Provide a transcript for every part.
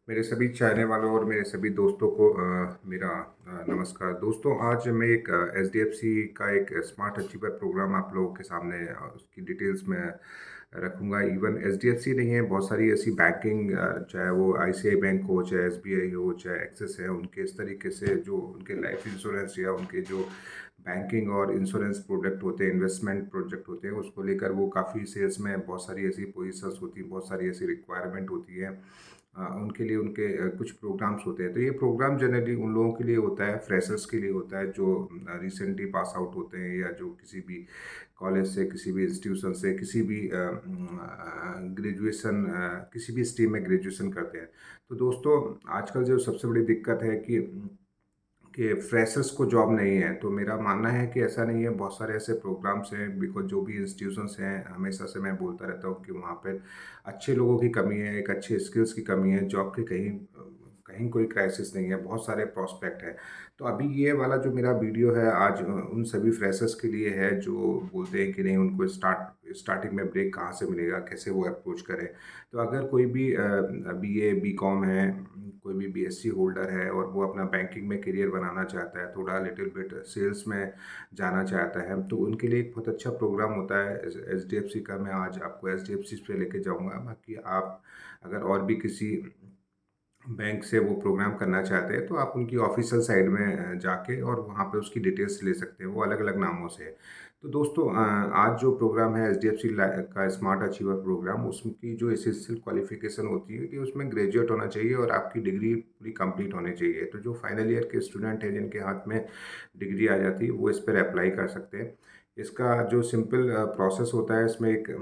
मेरे सभी चाहने वालों और मेरे सभी दोस्तों को मेरा नमस्कार। दोस्तों, आज मैं एक एसडीएफसी का एक स्मार्ट अचीवर प्रोग्राम आप लोगों के सामने उसकी डिटेल्स में रखूंगा। इवन एसडीएफसी नहीं है, बहुत सारी ऐसी बैंकिंग, चाहे वो आईसीआई बैंक हो, चाहे एसबीआई हो, चाहे एक्सिस है, उनके इस तरीके से जो उनके लाइफ इंश्योरेंस या उनके जो बैंकिंग और इंश्योरेंस प्रोडक्ट होते हैं, इन्वेस्टमेंट प्रोजेक्ट होते हैं, उसको लेकर वो काफ़ी सेल्स में बहुत सारी ऐसी पोजीशंस होती हैं, बहुत सारी ऐसी रिक्वायरमेंट होती है। उनके लिए उनके कुछ प्रोग्राम्स होते हैं। तो ये प्रोग्राम जनरली उन लोगों के लिए होता है, फ्रेशर्स के लिए होता है जो रिसेंटली पास आउट होते हैं, या जो किसी भी कॉलेज से, किसी भी इंस्टीट्यूशन से, किसी भी ग्रेजुएशन, किसी भी स्ट्रीम में ग्रेजुएशन करते हैं। तो दोस्तों, आजकल जो सबसे बड़ी दिक्कत है कि फ्रेशर्स को जॉब नहीं है। तो मेरा मानना है कि ऐसा नहीं है, बहुत सारे ऐसे प्रोग्राम्स हैं, बिकॉज जो भी इंस्टीट्यूशंस हैं, हमेशा से मैं बोलता रहता हूँ कि वहाँ पर अच्छे लोगों की कमी है, एक अच्छे स्किल्स की कमी है। जॉब की कहीं कहीं कोई क्राइसिस नहीं है, बहुत सारे प्रोस्पेक्ट है। तो अभी ये वाला जो मेरा वीडियो है आज उन सभी फ्रेशर्स के लिए है जो बोलते हैं कि नहीं, उनको स्टार्टिंग में ब्रेक कहाँ से मिलेगा, कैसे वो अप्रोच करें। तो अगर कोई भी बीए बीकॉम है, कोई भी बीएससी होल्डर है और वो अपना बैंकिंग में करियर बनाना चाहता है, थोड़ा लिटिल बिट सेल्स में जाना चाहता है, तो उनके लिए एक बहुत अच्छा प्रोग्राम होता है एचडीएफसी का। मैं आज आपको एचडीएफसी पे लेके जाऊंगा। बाकी आप अगर और भी किसी बैंक से वो प्रोग्राम करना चाहते हैं, तो आप उनकी ऑफिशियल साइट में जाके और वहाँ पे उसकी डिटेल्स ले सकते हैं। वो अलग अलग नामों से है। तो दोस्तों, आज जो प्रोग्राम है एचडीएफसी का स्मार्ट अचीवर प्रोग्राम, उसकी जो एसेंशियल क्वालिफिकेशन होती है कि उसमें ग्रेजुएट होना चाहिए और आपकी डिग्री पूरी कंप्लीट होनी चाहिए। तो जो फाइनल ईयर के स्टूडेंट हैं जिनके हाथ में डिग्री आ जाती है, वो इस पर अप्लाई कर सकते हैं। इसका जो सिंपल प्रोसेस होता है, इसमें एक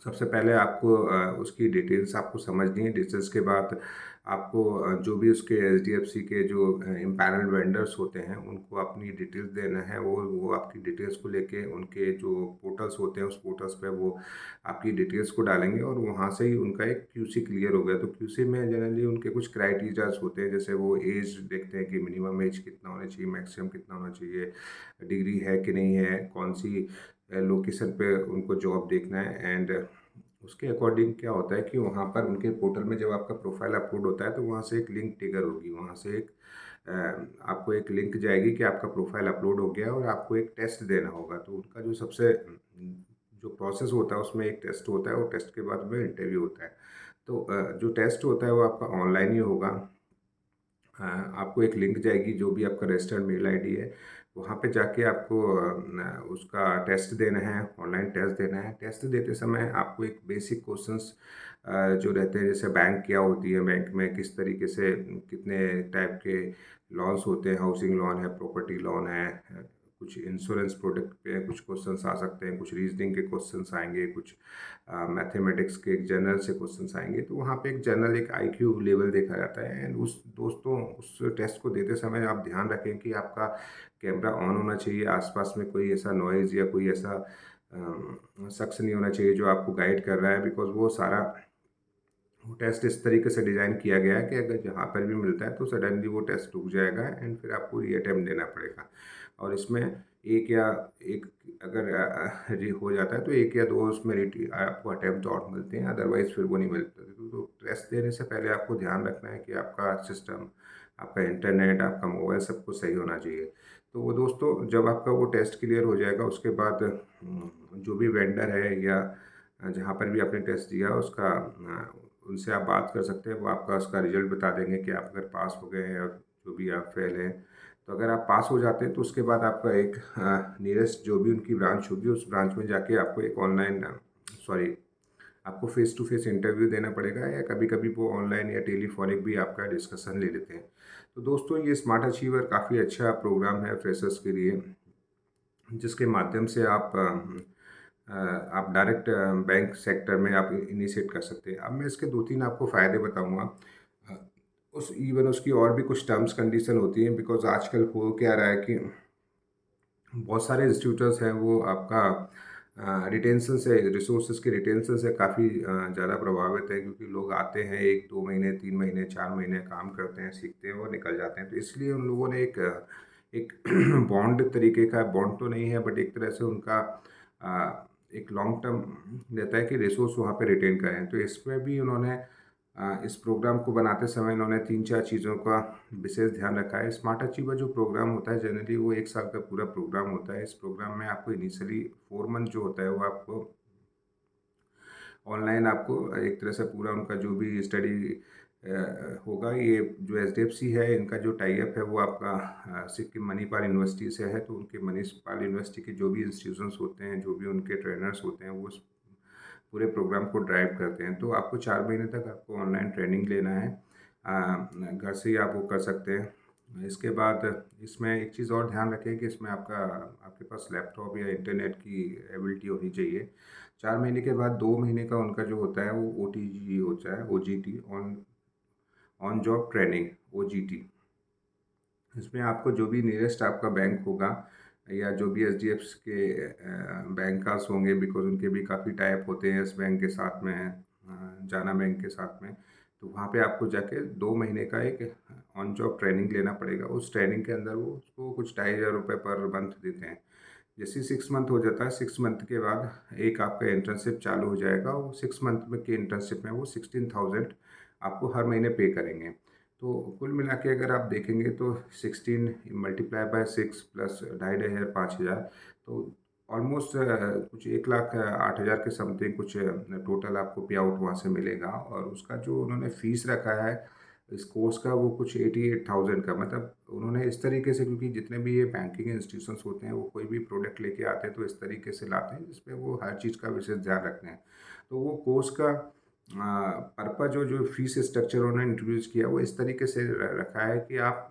सबसे पहले आपको उसकी डिटेल्स आपको समझनी है। डिटेल्स के बाद आपको जो भी उसके एचडीएफसी के जो इम्पैनल्ड वेंडर्स होते हैं, उनको अपनी डिटेल्स देना है। वो आपकी डिटेल्स को लेके उनके जो पोर्टल्स होते हैं, उस पोर्टल्स पे वो आपकी डिटेल्स को डालेंगे और वहाँ से ही उनका एक क्यूसी क्लियर हो गया। तो क्यूसी में जनरली उनके कुछ क्राइटेरियाज होते हैं, जैसे वो एज देखते हैं कि मिनिमम एज कितना होना चाहिए, मैक्सिमम कितना होना चाहिए, डिग्री है कि नहीं है, कौन सी लोकेशन पे उनको जॉब देखना है। एंड उसके अकॉर्डिंग क्या होता है कि वहाँ पर उनके पोर्टल में जब आपका प्रोफाइल अपलोड होता है, तो वहाँ से एक लिंक ट्रिगर होगी। वहाँ से एक अ, आपको एक लिंक जाएगी कि आपका प्रोफाइल अपलोड हो गया है और आपको एक टेस्ट देना होगा। तो उनका जो सबसे जो प्रोसेस होता है, उसमें एक टेस्ट होता है और टेस्ट के बाद में इंटरव्यू होता है। तो जो टेस्ट होता है वो आपका ऑनलाइन ही होगा। आपको एक लिंक जाएगी, जो भी आपका रजिस्टर्ड मेल आईडी है, वहाँ पे जाके आपको उसका टेस्ट देना है, ऑनलाइन टेस्ट देना है। टेस्ट देते समय आपको एक बेसिक क्वेश्चंस जो रहते हैं, जैसे बैंक क्या होती है, बैंक में किस तरीके से कितने टाइप के लोन्स होते हैं, हाउसिंग लोन है, प्रॉपर्टी लोन है, कुछ इंश्योरेंस प्रोडक्ट पे कुछ क्वेश्चंस आ सकते हैं, कुछ रीजनिंग के क्वेश्चंस आएंगे, कुछ मैथमेटिक्स के जनरल से क्वेश्चंस आएंगे। तो वहाँ पे एक जनरल एक आईक्यू लेवल देखा जाता है। एंड उस दोस्तों, उस टेस्ट को देते समय आप ध्यान रखें कि आपका कैमरा ऑन होना चाहिए, आसपास में कोई ऐसा नॉइज़ या कोई ऐसा शख्स नहीं होना चाहिए जो आपको गाइड कर रहा है। बिकॉज वो टेस्ट इस तरीके से डिज़ाइन किया गया है कि अगर जहाँ पर भी मिलता है तो सडनली वो टेस्ट रुक जाएगा एंड फिर आपको रीअटेम्प्ट देना पड़ेगा। और इसमें एक या एक अगर हो जाता है तो एक या दो उसमें आपको अटैम्प्ट और मिलते हैं, अदरवाइज फिर वो नहीं मिलते। तो टेस्ट देने से पहले आपको ध्यान रखना है कि आपका सिस्टम, आपका इंटरनेट, आपका मोबाइल सब कुछ सही होना चाहिए। तो वो दोस्तों, जब आपका वो टेस्ट क्लियर हो जाएगा, उसके बाद जो भी वेंडर है या जहाँ पर भी आपने टेस्ट दिया उसका उनसे आप बात कर सकते हैं। वो आपका उसका रिजल्ट बता देंगे कि आप अगर पास हो गए हैं और जो भी आप फेल हैं। तो अगर आप पास हो जाते हैं तो उसके बाद आपका एक नियरेस्ट जो भी उनकी ब्रांच होगी, उस ब्रांच में जाके आपको एक ऑनलाइन, सॉरी, आपको फेस टू फेस इंटरव्यू देना पड़ेगा, या कभी कभी वो ऑनलाइन या टेलीफोनिक भी आपका डिस्कशन ले लेते हैं। तो दोस्तों, ये स्मार्ट अचीवर काफ़ी अच्छा प्रोग्राम है फ्रेशर्स के लिए, जिसके माध्यम से आप डायरेक्ट बैंक सेक्टर में आप इनिशिएट कर सकते हैं। अब मैं इसके दो तीन आपको फ़ायदे बताऊंगा। अ, उस इवन उसकी और भी कुछ टर्म्स कंडीशन होती हैं, बिकॉज आजकल हो क्या रहा है कि बहुत सारे इंस्टीट्यूटर्स हैं, वो आपका रिटेंशन से, रिसोर्सेज के रिटेंशन से काफ़ी ज़्यादा प्रभावित है। क्योंकि लोग आते हैं, 1 2 महीने, 3 महीने, 4 महीने काम करते हैं, सीखते हैं और निकल जाते हैं। तो इसलिए उन लोगों ने एक बॉन्ड तरीके का, बॉन्ड तो नहीं है बट एक तरह से उनका एक लॉन्ग टर्म रहता है कि रिसोर्स वहाँ पे रिटेन करें। तो इसमें भी उन्होंने इस प्रोग्राम को बनाते समय इन्होंने 3-4 चीज़ों का विशेष ध्यान रखा है। स्मार्ट अचीवर जो प्रोग्राम होता है जनरली वो 1 साल का पूरा प्रोग्राम होता है। इस प्रोग्राम में आपको इनिशियली 4 मंथ जो होता है वो आपको ऑनलाइन आपको एक तरह से पूरा उनका जो भी स्टडी होगा। ये जो एसडीएफसी है इनका जो टाई अप है वो आपका सिक्किम मणिपाल यूनिवर्सिटी से है। तो उनके मणिपाल यूनिवर्सिटी के जो भी इंस्टीट्यूशंस होते हैं, जो भी उनके ट्रेनर्स होते हैं, वो उस पूरे प्रोग्राम को ड्राइव करते हैं। तो आपको 4 महीने तक आपको ऑनलाइन ट्रेनिंग लेना है। घर से ही आप वो कर सकते हैं। इसके बाद इसमें एक चीज़ और ध्यान रखें कि इसमें आपके पास लैपटॉप या इंटरनेट की एबिलिटी होनी चाहिए। 4 महीने के बाद 2 महीने का उनका जो होता है वो ओटीजी होता है, OGT, on job training, OGT. इसमें आपको जो भी नियरेस्ट आपका बैंक होगा या जो भी एचडीएफ्सी के बैंकर्स होंगे, बिकॉज उनके भी काफ़ी टाइप होते हैं, यस बैंक के साथ में, जाना बैंक के साथ में। तो वहाँ पे आपको जाके 2 महीने का एक ऑन जॉब ट्रेनिंग लेना पड़ेगा। उस ट्रेनिंग के अंदर वो उसको कुछ 2,500 रुपये पर मंथ देते हैं। जैसे 6 मंथ हो जाता है, 6 मंथ के बाद एक आपका इंटर्नशिप चालू हो जाएगा। वो 6 मंथ में के इंटर्नशिप में वो 16,000 आपको हर महीने पे करेंगे। तो कुल मिला के अगर आप देखेंगे तो 16 मल्टीप्लाई बाय 6 प्लस 2,500 5,000, तो ऑलमोस्ट कुछ 1,08,000 के समथिंग कुछ टोटल आपको पे आउट वहाँ से मिलेगा। और उसका जो उन्होंने फ़ीस रखा है इस कोर्स का वो कुछ 88,000 का, मतलब उन्होंने इस तरीके से, क्योंकि जितने भी ये बैंकिंग इंस्टीट्यूशंस होते हैं वो कोई भी प्रोडक्ट लेके आते हैं तो इस तरीके से लाते हैं जिसमें वो हर चीज़ का विशेष ध्यान रखते हैं। तो वो कोर्स का पर्पज़ जो जो फीस स्ट्रक्चर उन्होंने इंट्रोड्यूस किया वो इस तरीके से रखा है कि आप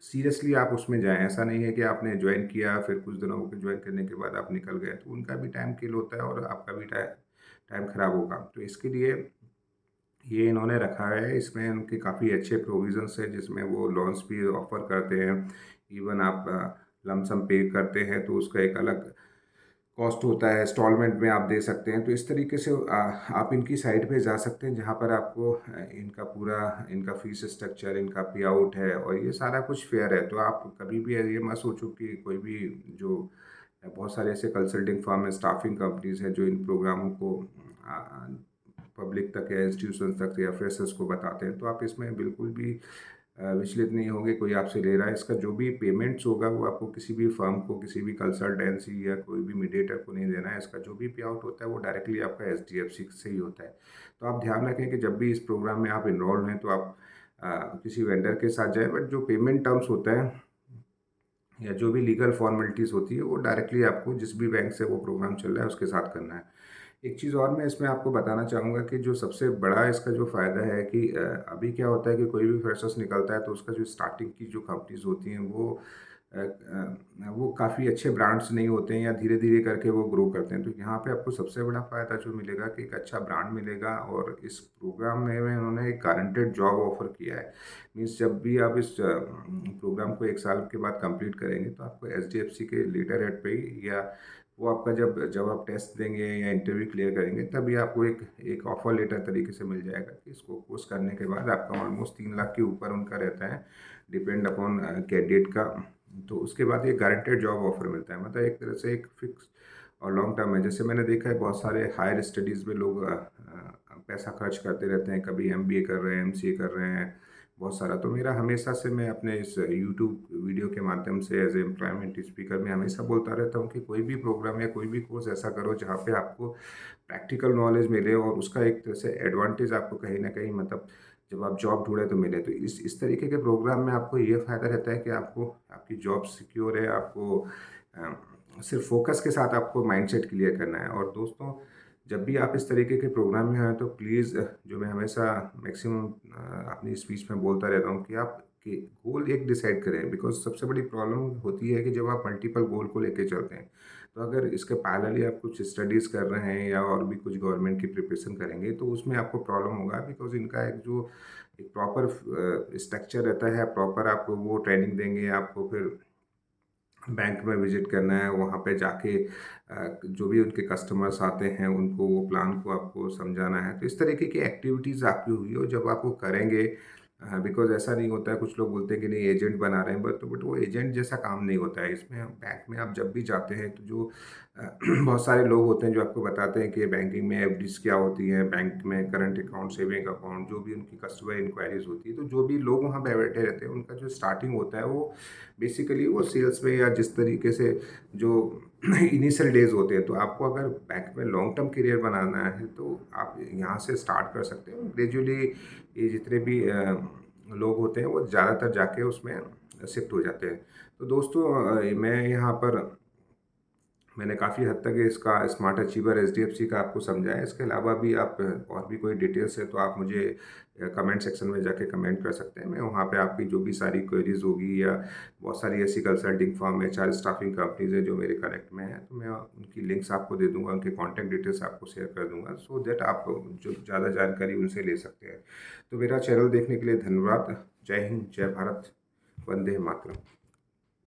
सीरियसली आप उसमें जाएँ। ऐसा नहीं है कि आपने ज्वाइन किया फिर कुछ दिनों के ज्वाइन करने के बाद आप निकल गए, तो उनका भी टाइम किल होता है और आपका भी टाइम ख़राब होगा। तो इसके लिए ये इन्होंने रखा है। इसमें उनके काफ़ी अच्छे प्रोविज़न्स हैं जिसमें वो लोन्स भी ऑफ़र करते हैं। इवन आप लमसम पे करते हैं तो उसका एक अलग कॉस्ट होता है, इंस्टॉलमेंट में आप दे सकते हैं। तो इस तरीके से आप इनकी साइट पे जा सकते हैं जहाँ पर आपको इनका पूरा इनका फ़ीस स्ट्रक्चर, इनका पे आउट है और ये सारा कुछ फ़ेयर है। तो आप कभी भी ये मत सोचो कि कोई भी जो बहुत सारे ऐसे कंसल्टिंग फर्म हैं, स्टाफिंग कंपनीज़ हैं जो इन प्रोग्रामों को पब्लिक तक या इंस्टीट्यूशन तक या फ्रेशर्स को बताते हैं। तो आप इसमें बिल्कुल भी विचलित नहीं होंगे। कोई आपसे ले रहा है, इसका जो भी पेमेंट्स होगा वो आपको किसी भी फर्म को, किसी भी कंसल्टेंसी या कोई भी मीडिएटर को नहीं देना है। इसका जो भी पे आउट होता है वो डायरेक्टली आपका एचडीएफसी से ही होता है। तो आप ध्यान रखें कि जब भी इस प्रोग्राम में आप इनरोल्ड हैं तो आप किसी वेंडर के साथ जाएँ, बट जो पेमेंट टर्म्स होता है या जो भी लीगल फॉर्मेलिटीज़ होती है वो डायरेक्टली आपको जिस भी बैंक से वो प्रोग्राम चल रहा है उसके साथ करना है। एक चीज़ और मैं इसमें आपको बताना चाहूँगा कि जो सबसे बड़ा इसका जो फ़ायदा है कि अभी क्या होता है कि कोई भी फ्रेशर्स निकलता है तो उसका जो स्टार्टिंग की जो कंपनीज़ होती हैं वो काफ़ी अच्छे ब्रांड्स नहीं होते हैं या धीरे-धीरे करके वो ग्रो करते हैं। तो यहाँ पे आपको सबसे बड़ा फ़ायदा जो मिलेगा कि एक अच्छा ब्रांड मिलेगा और इस प्रोग्राम में उन्होंने एक गारंटेड जॉब ऑफ़र किया है। मीन्स जब भी आप इस प्रोग्राम को 1 साल के बाद कंप्लीट करेंगे तो आपको एसडीएफसी के लेटर हेड पे ही या वो आपका जब आप टेस्ट देंगे या इंटरव्यू क्लियर करेंगे तभी आपको एक एक ऑफ़र लेटर तरीके से मिल जाएगा कि इसको कोर्स करने के बाद आपका ऑलमोस्ट 3 लाख के ऊपर उनका रहता है, डिपेंड अपॉन कैंडिडेट का। तो उसके बाद ये गारंटेड जॉब ऑफ़र मिलता है, मतलब एक तरह से एक फिक्स और लॉन्ग टर्म है। जैसे मैंने देखा है बहुत सारे हायर स्टडीज़ में लोग पैसा खर्च करते रहते हैं, कभी एमबीए कर रहे हैं, एमसीए कर रहे हैं, बहुत सारा। तो मेरा हमेशा से, मैं अपने इस यूट्यूब वीडियो के माध्यम से एज ए एम्प्लॉयमेंट स्पीकर में हमेशा बोलता रहता हूँ कि कोई भी प्रोग्राम या कोई भी कोर्स ऐसा करो जहाँ पे आपको प्रैक्टिकल नॉलेज मिले और उसका एक तरह से एडवांटेज आपको कहीं ना कहीं, मतलब जब आप जॉब ढूंढे तो मिले। तो इस तरीके के प्रोग्राम में आपको ये फ़ायदा रहता है कि आपको आपकी जॉब सिक्योर है। आपको सिर्फ फोकस के साथ आपको माइंडसेट क्लियर करना है। और दोस्तों, जब भी आप इस तरीके के प्रोग्राम में आएँ तो प्लीज़, जो मैं हमेशा मैक्सिमम अपनी स्पीच में बोलता रहता हूँ कि आप कि गोल एक डिसाइड करें। बिकॉज़ सबसे बड़ी प्रॉब्लम होती है कि जब आप मल्टीपल गोल को लेके चलते हैं, तो अगर इसके पैरेलली आप कुछ स्टडीज़ कर रहे हैं या और भी कुछ गवर्नमेंट की प्रिपरेशन करेंगे तो उसमें आपको प्रॉब्लम होगा। बिकॉज़ इनका एक प्रॉपर स्ट्रक्चर रहता है, प्रॉपर आपको वो ट्रेनिंग देंगे। आपको फिर बैंक में विज़िट करना है, वहाँ पे जाके जो भी उनके कस्टमर्स आते हैं उनको वो प्लान को आपको समझाना है। तो इस तरीके की एक्टिविटीज़ आपकी हुई और जब आप वो करेंगे बिकॉज़ ऐसा नहीं होता है, कुछ लोग बोलते हैं कि नहीं एजेंट बना रहे हैं, बट वो एजेंट जैसा काम नहीं होता है। इसमें बैंक में आप जब भी जाते हैं तो जो बहुत सारे लोग होते हैं जो आपको बताते हैं कि बैंकिंग में एफडीज़ क्या होती हैं, बैंक में करंट अकाउंट, सेविंग अकाउंट, जो भी उनकी कस्टमर इंक्वायरीज़ होती है, तो जो भी लोग वहाँ पे बैठे रहते हैं, उनका जो स्टार्टिंग होता है वो बेसिकली वो सेल्स में या जिस तरीके से जो इनिशियल डेज़ होते हैं, तो आपको अगर बैंक में लॉन्ग टर्म करियर बनाना है, तो आप यहाँ से स्टार्ट कर सकते हो। ग्रेजुअली ये जितने भी लोग होते हैं, वो ज़्यादातर जाके उसमें शिफ्ट हो जाते हैं। तो दोस्तों मैं यहाँ पर मैंने काफ़ी हद तक इसका स्मार्ट अचीवर एचडीएफसी का आपको समझाया। इसके अलावा भी आप और भी कोई डिटेल्स है तो आप मुझे कमेंट सेक्शन में जाके कमेंट कर सकते हैं। मैं वहाँ पे आपकी जो भी सारी क्वेरीज़ होगी या बहुत सारी ऐसी consulting firm, HR staffing companies हैं जो मेरे कनेक्ट में हैं, तो मैं उनकी लिंक्स आपको दे दूँगा, उनके कॉन्टैक्ट डिटेल्स आपको शेयर कर दूँगा सो दैट आप जो ज़्यादा जानकारी उनसे ले सकते हैं। तो मेरा चैनल देखने के लिए धन्यवाद। जय हिंद, जय भारत, वंदे मातरम।